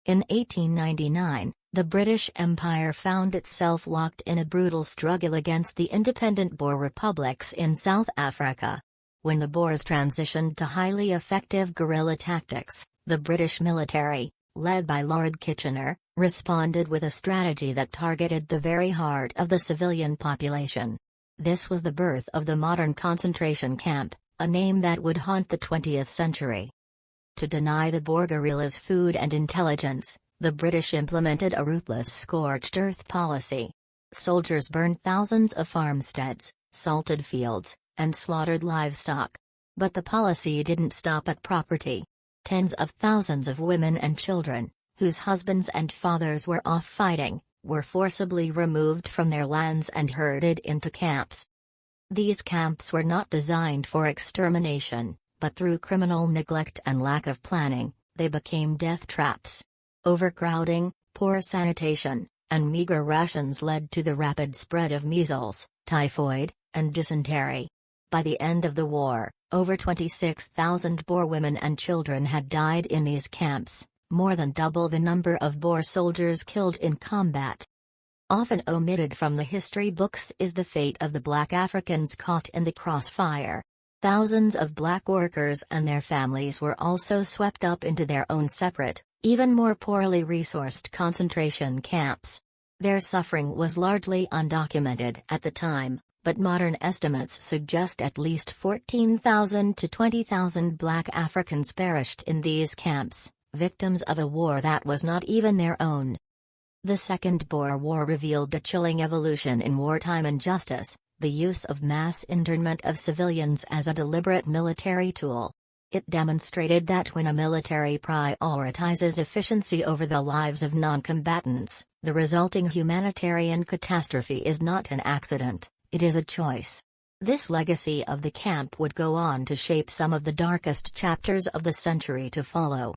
In 1899, the British Empire found itself locked in a brutal struggle against the independent Boer republics in South Africa. When the Boers transitioned to highly effective guerrilla tactics, the British military, led by Lord Kitchener, responded with a strategy that targeted the very heart of the civilian population. This was the birth of the modern concentration camp, a name that would haunt the 20th century. To deny the Boer guerrillas food and intelligence, the British implemented a ruthless scorched earth policy. Soldiers burned thousands of farmsteads, salted fields, and slaughtered livestock. But the policy didn't stop at property. Tens of thousands of women and children, whose husbands and fathers were off fighting, were forcibly removed from their lands and herded into camps. These camps were not designed for extermination, but through criminal neglect and lack of planning, they became death traps. Overcrowding, poor sanitation, and meager rations led to the rapid spread of measles, typhoid, and dysentery. By the end of the war, over 26,000 Boer women and children had died in these camps, more than double the number of Boer soldiers killed in combat. Often omitted from the history books is the fate of the black Africans caught in the crossfire. Thousands of black workers and their families were also swept up into their own separate, even more poorly resourced concentration camps. Their suffering was largely undocumented at the time, but modern estimates suggest at least 14,000 to 20,000 black Africans perished in these camps, victims of a war that was not even their own. The Second Boer War revealed a chilling evolution in wartime injustice, the use of mass internment of civilians as a deliberate military tool. It demonstrated that when a military prioritizes efficiency over the lives of non-combatants, the resulting humanitarian catastrophe is not an accident, it is a choice. This legacy of the camp would go on to shape some of the darkest chapters of the century to follow.